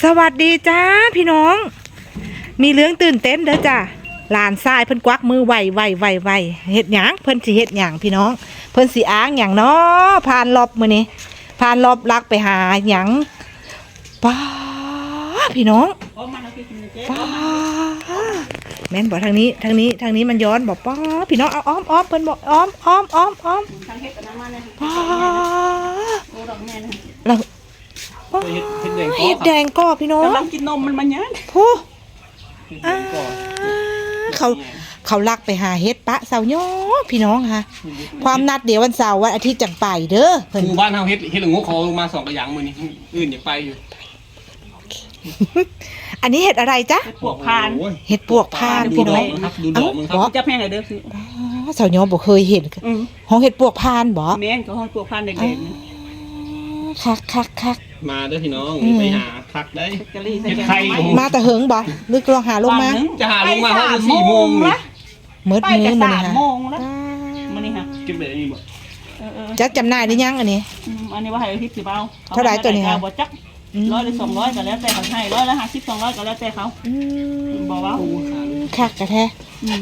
สวัสดีจ้าพี่น้องมีเรื่องตื่นเต้นเด้อจ้าหลานทรายเพิ่นกวักมือไวเฮ็ดหยังเพิ่นสิเฮ็ดหยังพี่น้องเพิ่นสิอ้างหยังเนาะผ่านรอบมื้อนี้ผ่านรอบลักไปหาหยังป้าพี่น้องป้าแม่นบ่ทางนี้มันย้อนบ่ป้าพี่น้องเอาอ้อมเพิ่นบอกอ้อมป้าเราเห็ดแดงก็พี่น้องกำลังกินนมมันยังผู้เขาลักไปหาเห็ดปะเสาร์ย้อพี่น้องค่ะความนัดเดี๋ยววันเสาร์วันอาทิตย์จังไปเด้อเพิ่นหมู่บ้านเฮาเฮ็ดละงูคอลงมา2กระหยังมื้อนี้อื่นอยากไปอยู่อันนี้เห็ดอะไรจ๊ะปวกพานเห็ดปวกพานพี่น้องดูดอกมึงครับจะแพงไหนเด้อคือเสาร์ย้อบ่เคยเห็นห้องเห็ดปวกพานบ่แม่นก็ห้องปวกพานเด็กๆคักมาเด้อพี่น้องไปหาคักได้เฮ็ดไข่มาแต่เหิงบ่ลึกลองหาลงมาจะหาลงมาเฮา4 โมงนะมืดมื้อมื้อนี้ฮะมื้อนี้ฮะเก็บได้นี่บ่จักจำหน่ายได้ยังอันนี้ว่าให้ทิพย์สิเอาเท่าไหร่ตัวนี้ฮะบ่จัก100หรือ200ก็แล้วแต่เขาให้100ละ50 200ก็แล้วแต่เขาบ่ว่าคักกะแท้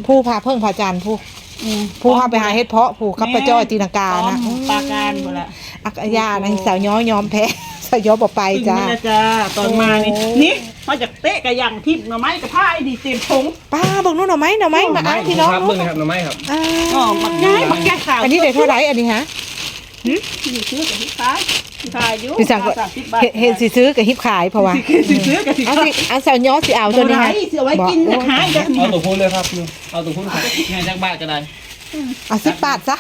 ผู้พาเพิ่งพาจานผู้พาไปหาเฮ็ดเพาะผู้ขับไปจ้อยตีนังกานะปาการบ่ละอักยาในสาวย้อยอมแพ้สาวย้อบ่ไปจ้าตอนมานี่มาจากเตะกะยังทิพย์หน่อไม้กะผ้าไอ้ดีเต็มถุงป้าบอกนู่นหน่อไม้มาอ้างพี่น้องครับเบิ่งครับหน่อไม้ครับมักง่ายขาวอันนี้เดี๋ยวเท่าไหร่อันนี้ฮะอยู่ซื้อกับที่ขายอยู่30 บาทเห็นสิซื้อกับฮิปขายเพราะว่าซื้อกับที่เอาสาวย้อสิเอาตัวนี้ฮะเอาไว้กินหายจะเอาตัวพูนเลยครับเอาตัวพูนง่ายจักบาทก็ได้เอา10 บาทซะ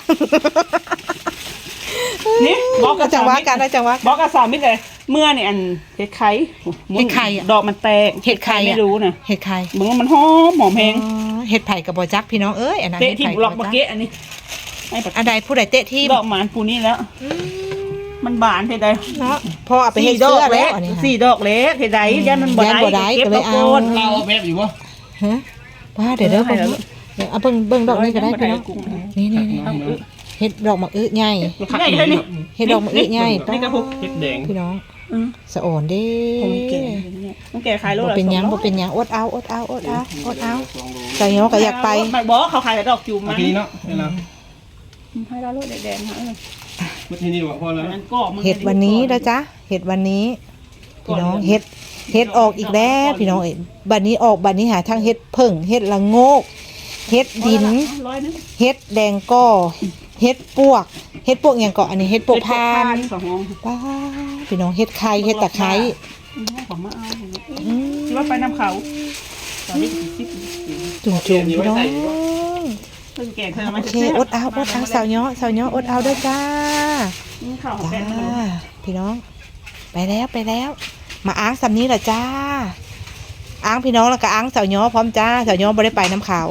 นี่บอกกับจังหวะกันได้จังหวะบอกกับ3มิตรเลยเมื่อนี่อันเห็ดไข่ดอกมันแตกเห็ดไข่ไม่รู้นะเห็ดไข่มึงมันหอมแพงเห็ดไผ่กับบ่จักพี่น้องเอ้ยอันนั้นเตะที่บล็อกเมื่อกี้อันนี้อันใดผู้ใดเตะที่ดอกหมานปูนี่แล้วมันบานเท่ใดเนาะพอเอาไปเฮ็ดเสื้อแล้วอันนี้4 ดอกเล็กเท่ใดยันมันบ่ได้ก็เลยเอาเราเอาแบบอยู่บ่ฮะป้าเดี๋ยวเอาเบิ่งดอกนี้ก็ได้พี่น้องนี่เฮ็ดดอกมะอึใหญ่เฮ็ดดอกมะอึใหญ่นี่ก็พวกเฮ็ดแดงพี่น้องสะอ่อนเด้มันแก่ขายโลละบ่เป็นหยังอดเอาสาวย้อก็อยากไปไม่บ่เขาขายดอกจูมมาพี่เนาะให้เราโลดแดงๆค่ะที่นี่พอแล้วเห็ดวันนี้นะจ๊ะเห็ดวันนี้พี่น้องเห็ดออกอีกแล้วพี่น้องบัดนี้ออกบัดนี้หาทั้งเห็ดเพิ่งเห็ดละโงกเห็ดดินเห็ดแดงก้อเห็ดปวกอย่างเกาะอันนี้เห็ดปวกพานป้าพี่น้องเห็ดไข่เห็ดตะไคร้คิดว่าไปน้ำเขาจุ่มพี่น้องโอเคอดเอาสาวย้ออดเอาด้วยจ้าพี่น้องไปแล้วมาอ้างสำนี้แหละจ้าอ้างพี่น้องแล้วก็อ้างสาวย้อพร้อมจ้าสาวย้อบ่ได้ไปน้ำขาว